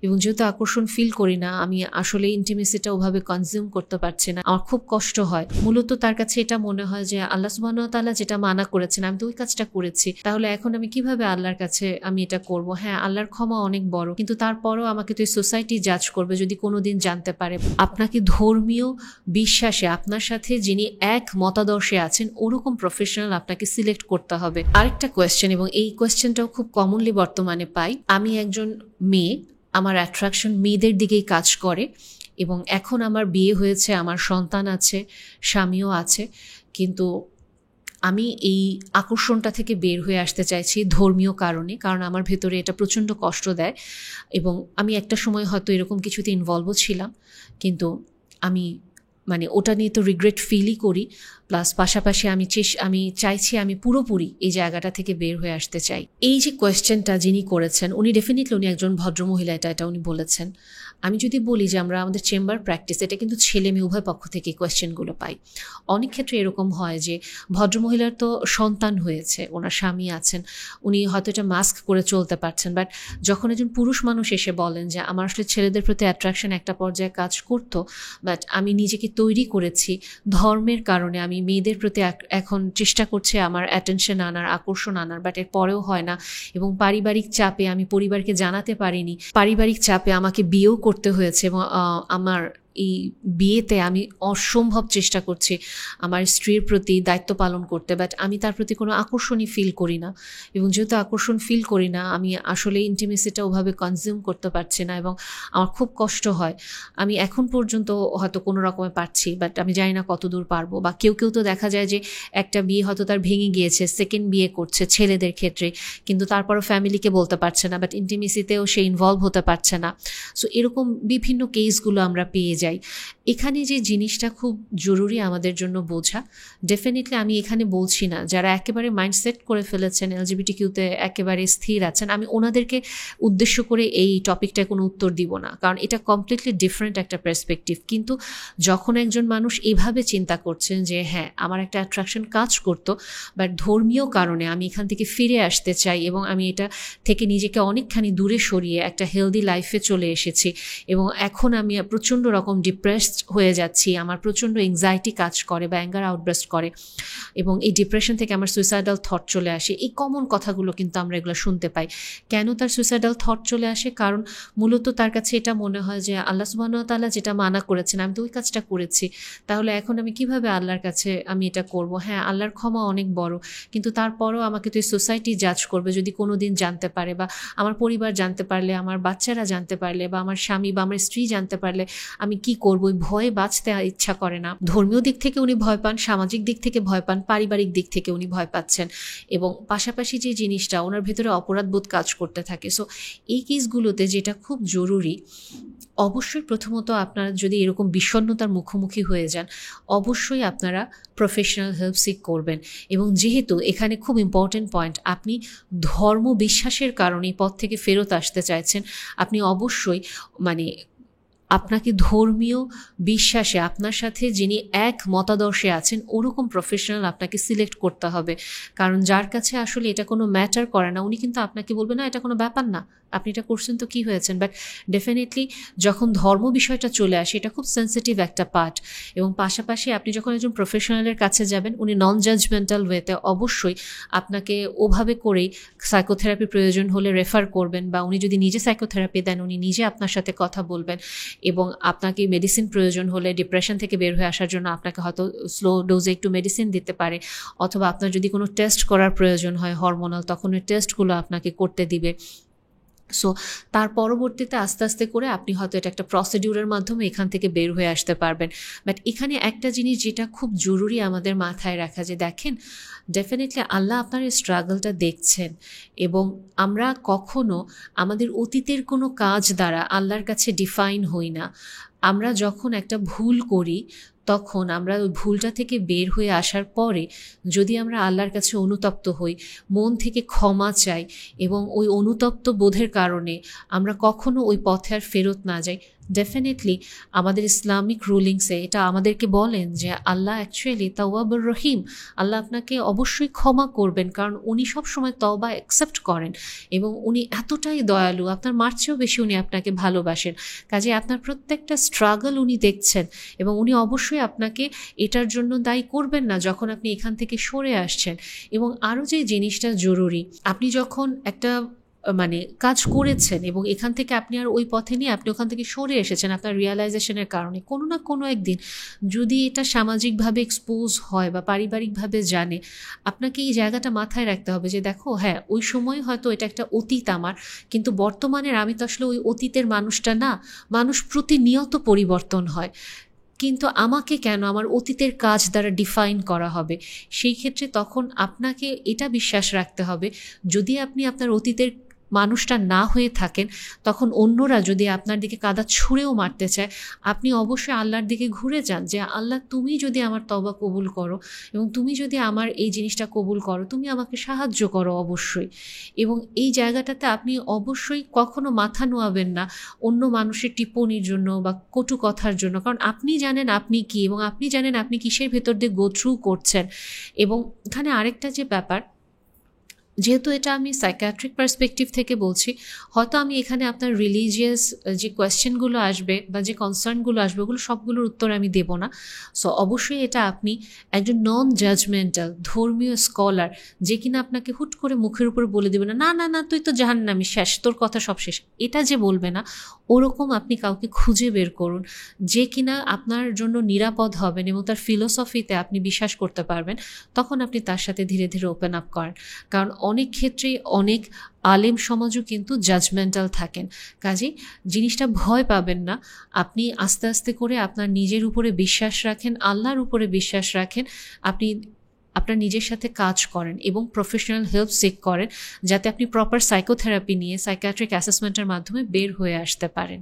এবং যেহেতু আকর্ষণ ফিল করি না, আমি আসলে ইন্টিমেসিটা ওভাবে কনজিউম করতে পারছি না, আমার খুব কষ্ট হয়। মূলত তার কাছে এটা মনে হয় যে আল্লাহ সুবহানাহু ওয়া তাআলা যেটা মানা করেছেন আমি তো ওই কাজটা করেছি, তাহলে এখন আমি কিভাবে আল্লাহর কাছে আমি এটা করব? হ্যাঁ, আল্লাহর ক্ষমা অনেক বড়, কিন্তু তারপরও আমাকে তো সোসাইটি জাজ করবে যদি কোনোদিন জানতে পারে। আপনাকে ধর্মীয় বিশ্বাসে আপনার সাথে যিনি এক মতাদর্শে আছেন ওরকম প্রফেশনাল আপনাকে সিলেক্ট করতে হবে। আরেকটা কোয়েশ্চেন, এবং এই কোয়েশ্চেনটাও খুব কমনলি বর্তমানে পাই। আমি একজন মেয়ে, আমার অ্যাট্রাকশন মেয়েদের দিকেই কাজ করে, এবং এখন আমার বিয়ে হয়েছে, আমার সন্তান আছে, স্বামীও আছে, কিন্তু আমি এই আকর্ষণটা থেকে বের হয়ে আসতে চাইছি ধর্মীয় কারণে, কারণ আমার ভেতরে এটা প্রচণ্ড কষ্ট দেয়। এবং আমি একটা সময় হয়তো এরকম কিছুতে ইনভলভও ছিলাম, কিন্তু আমি ওটা নিয়ে তো রিগ্রেট ফিলই করি। প্লাস পাশাপাশি আমি চাইছি আমি পুরোপুরি এই জায়গাটা থেকে বের হয়ে আসতে চাই। এই যে কোয়েশ্চেনটা যিনি করেছেন উনি ডেফিনেটলি উনি একজন ভদ্রমহিলা, এটা উনি বলেছেন। আমি যদি বলি যে আমরা আমাদের চেম্বার প্র্যাকটিস, এটা কিন্তু ছেলে মেয়ে উভয় পক্ষ থেকে কোয়েশ্চেনগুলো পাই। অনেক ক্ষেত্রে এরকম হয় যে ভদ্রমহিলার তো সন্তান হয়েছে, ওনার স্বামী আছেন, উনি হয়তো এটা মাস্ক করে চলতে পারছেন, বাট যখন একজন পুরুষ মানুষ এসে বলেন যে আমার আসলে ছেলেদের প্রতি অ্যাট্রাকশন একটা পর্যায়ে কাজ করতো, বাট আমি নিজেকে তৈরি করেছি ধর্মের কারণে, আমি মেয়েদের প্রতি এখন চেষ্টা করছি আমার অ্যাটেনশন আনার, আকর্ষণ আনার, বাট এর পরেও হয় না, এবং পারিবারিক চাপে আমি পরিবারকে জানাতে পারিনি, পারিবারিক চাপে আমাকে বিয়েও করতে হয়েছে, এবং আমার এই বিয়েতে আমি অসম্ভব চেষ্টা করছি আমার স্ত্রীর প্রতি দায়িত্ব পালন করতে, বাট আমি তার প্রতি কোনো আকর্ষণই ফিল করি না। এবং যেহেতু আকর্ষণ ফিল করি না, আমি আসলে ইন্টিমেসিটা ওভাবে কনজিউম করতে পারছি না, এবং আমার খুব কষ্ট হয়। আমি এখন পর্যন্ত হয়তো কোনো রকমে পারছি, বাট আমি জানি না কতদূর পারবো। বা কেউ তো দেখা যায় যে একটা বিয়ে হয়তো তার ভেঙে গিয়েছে, সেকেন্ড বিয়ে করছে ছেলেদের ক্ষেত্রে, কিন্তু তারপরও ফ্যামিলিকে বলতে পারছে না, বাট ইন্টিমেসিতেও সে ইনভলভ হতে পারছে না। সো এরকম বিভিন্ন কেসগুলো আমরা পেয়ে যাই। এখানে যে জিনিসটা খুব জরুরি আমাদের জন্য বোঝা, ডেফিনেটলি আমি এখানে বলছি না যারা একেবারে মাইন্ডসেট করে ফেলেছেন এলজিবিটিকিউতে একেবারে স্থির আছেন, আমি ওনাদেরকে উদ্দেশ্য করে এই টপিকটা কোনো উত্তর দিব না, কারণ এটা কমপ্লিটলি ডিফারেন্ট একটা পার্সপেক্টিভ। কিন্তু যখন একজন মানুষ এভাবে চিন্তা করছেন যে হ্যাঁ আমার একটা অ্যাট্রাকশন কাজ করতো, বাট ধর্মীয় কারণে আমি এখান থেকে ফিরে আসতে চাই, এবং আমি এটা থেকে নিজেকে অনেকখানি দূরে সরিয়ে একটা হেলদি লাইফে চলে এসেছি, এবং এখন আমি প্রচণ্ড রকম ডিপ্রেসড হয়ে যাচ্ছি, আমার প্রচণ্ড এংজাইটি কাজ করে বা অ্যাঙ্গার আউটবার্স্ট করে, এবং এই ডিপ্রেশন থেকে আমার সুইসাইডাল থট চলে আসে। এই কমন কথাগুলো কিন্তু আমরা এগুলো শুনতে পাই। কেন তার সুইসাইডাল থট চলে আসে? কারণ মূলত তার কাছে এটা মনে হয় যে আল্লাহ সুবহানাহু ওয়া তাআলা যেটা মানা করেছেন আমি তো ওই কাজটা করেছি, তাহলে এখন আমি কিভাবে আল্লাহর কাছে আমি এটা করব? হ্যাঁ, আল্লাহর ক্ষমা অনেক বড়, কিন্তু তারপরও আমাকে তো সোসাইটি জাজ করবে যদি কোনোদিন জানতে পারে, বা আমার পরিবার জানতে পারলে, আমার বাচ্চারা জানতে পারলে, বা আমার স্বামী বা আমার স্ত্রী জানতে পারলে আমি কি করব? ওই ভয়ে বাঁচতে ইচ্ছা করে না। ধর্মীয় দিক থেকে উনি ভয় পান, সামাজিক দিক থেকে ভয় পান, পারিবারিক দিক থেকে উনি ভয় পাচ্ছেন, এবং পাশাপাশি যে জিনিসটা ওনার ভেতরে অপরাধবোধ কাজ করতে থাকে। সো এই কেসগুলোতে যেটা খুব জরুরি, অবশ্যই প্রথমত আপনারা যদি এরকম বিষণ্ণতার মুখোমুখি হয়ে যান, অবশ্যই আপনারা প্রফেশনাল হেল্প সিক করবেন। এবং যেহেতু এখানে খুব ইম্পর্টেন্ট পয়েন্ট, আপনি ধর্ম বিশ্বাসের কারণে পথ থেকে ফেরত আসতে চাইছেন, আপনি অবশ্যই আপনাকে ধর্মীয় বিশ্বাসে আপনার সাথে যিনি এক মতাদর্শে আছেন ওরকম প্রফেশনাল আপনাকে সিলেক্ট করতে হবে। কারণ যার কাছে আসলে এটা কোনো ম্যাটার করে না, উনি কিন্তু আপনাকে বলবে না এটা কোনো ব্যাপার না, আপনি এটা করছেন তো কী হয়েছেন। বাট ডেফিনেটলি যখন ধর্ম বিষয়টা চলে আসে এটা খুব সেন্সিটিভ একটা পার্ট, এবং পাশাপাশি আপনি যখন একজন প্রফেশনালের কাছে যাবেন উনি নন জাজমেন্টাল ওয়েতে অবশ্যই আপনাকে ওভাবে করেই সাইকোথেরাপি প্রয়োজন হলে রেফার করবেন, বা উনি যদি নিজে সাইকোথেরাপি দেন উনি নিজে আপনার সাথে কথা বলবেন, এবং আপনাকে মেডিসিন প্রয়োজন হলে ডিপ্রেশন থেকে বের হয়ে আসার জন্য আপনাকে হয়তো স্লো ডোজে একটু মেডিসিন দিতে পারে, অথবা আপনার যদি কোনো টেস্ট করার প্রয়োজন হয় হরমোনাল, তখন ওই টেস্টগুলো আপনাকে করতে দিবে। সো তার পরবর্তীতে আস্তে আস্তে করে আপনি হয়তো এটা একটা প্রসিডিউরের মাধ্যমে এখান থেকে বের হয়ে আসতে পারবেন। বাট এখানে একটা জিনিস যেটা খুব জরুরি আমাদের মাথায় রাখা, যে দেখেন ডেফিনেটলি আল্লাহ আপনার এই স্ট্রাগলটা দেখছেন, এবং আমরা কখনো আমাদের অতীতের কোনো কাজ দ্বারা আল্লাহর কাছে ডিফাইন হই না। আমরা যখন একটা ভুল করি তখন আমরা ওই ভুলটা থেকে বের হয়ে আসার পরে যদি আমরা আল্লাহর কাছে অনুতপ্ত হই, মন থেকে ক্ষমা চাই, এবং ওই অনুতপ্ত বোধের কারণে আমরা কখনো ওই পথে আর ফেরত না যাই, ডেফিনেটলি আমাদের ইসলামিক রুলিংসে এটা আমাদেরকে বলেন যে আল্লাহ অ্যাকচুয়ালি তাওয়াবুর রহিম, আল্লাহ আপনাকে অবশ্যই ক্ষমা করবেন, কারণ উনি সবসময় তওবা অ্যাকসেপ্ট করেন এবং উনি এতটাই দয়ালু, আপনার মার চেয়েও বেশি উনি আপনাকে ভালোবাসেন। কাজে আপনার প্রত্যেকটা স্ট্রাগল উনি দেখছেন এবং উনি অবশ্যই আপনাকে এটার জন্য দায়ী করবেন না যখন আপনি এখান থেকে সরে আসছেন। এবং আরও যে জিনিসটা জরুরি, আপনি যখন একটা কাজ করেছেন এবং এখান থেকে আপনি আর ওই পথে নিয়ে আপনি ওখান থেকে সরে এসেছেন আপনার রিয়ালাইজেশনের কারণে, কোনো না কোনো একদিন যদি এটা সামাজিকভাবে এক্সপোজ হয় বা পারিবারিকভাবে জানে, আপনাকে এই জায়গাটা মাথায় রাখতে হবে যে দেখো হ্যাঁ ওই সময় হয়তো এটা একটা অতীত আমার, কিন্তু বর্তমানের আমি তো আসলে ওই অতীতের মানুষটা না। মানুষ প্রতিনিয়ত পরিবর্তন হয়, কিন্তু আমাকে কেন আমার অতীতের কাজ দ্বারা ডিফাইন করা হবে? সেই ক্ষেত্রে তখন আপনাকে এটা বিশ্বাস রাখতে হবে, যদি আপনি আপনার অতীতের মানুষটা না হয়ে থাকেন, তখন অন্যরা যদি আপনার দিকে কাদা ছুঁড়েও মারতে চায়, আপনি অবশ্যই আল্লাহর দিকে ঘুরে যান যে আল্লাহ তুমি যদি আমার তওবা কবুল করো এবং তুমি যদি আমার এই জিনিসটা কবুল করো, তুমি আমাকে সাহায্য করো অবশ্যই। এবং এই জায়গাটাতে আপনি অবশ্যই কখনো মাথা নোয়াবেন না অন্য মানুষের টিপ্পনির জন্য বা কটু কথার জন্য, কারণ আপনি জানেন আপনি কি এবং আপনি জানেন আপনি কিসের ভেতর দিয়ে গো থ্রু করছেন। এবং এখানে আরেকটা যে ব্যাপার, যেহেতু এটা আমি সাইকিয়াট্রিক পার্সপেক্টিভ থেকে বলছি, হয়তো আমি এখানে আপনার রিলিজিয়াস যে কোয়েশ্চেনগুলো আসবে বা যে কনসার্নগুলো আসবে ওগুলো সবগুলোর উত্তর আমি দেব না। সো অবশ্যই এটা আপনি একজন নন জাজমেন্টাল ধর্মীয় স্কলার যে কিনা আপনাকে হুট করে মুখের উপর বলে দেবে না না না না তুই তো জাহান্নামী, শেষ, তোর কথা সব শেষ, এটা যে বলবে না, ওরকম আপনি কাউকে খুঁজে বের করুন যে কিনা আপনার জন্য নিরাপদ হবেন এবং তার ফিলোসফিতে আপনি বিশ্বাস করতে পারবেন। তখন আপনি তার সাথে ধীরে ধীরে ওপেন আপ করেন, কারণ অনেক ক্ষেত্রেই অনেক আলেম সমাজও কিন্তু জাজমেন্টাল থাকেন। কাজে জিনিসটা ভয় পাবেন না, আপনি আস্তে আস্তে করে আপনার নিজের উপরে বিশ্বাস রাখেন, আল্লাহর উপরে বিশ্বাস রাখেন, আপনি আপনার নিজের সাথে কাজ করেন এবং প্রফেশনাল হেল্প সিক করেন যাতে আপনি প্রপার সাইকোথেরাপি নিয়ে সাইকিয়াট্রিক অ্যাসেসমেন্টের মাধ্যমে বের হয়ে আসতে পারেন।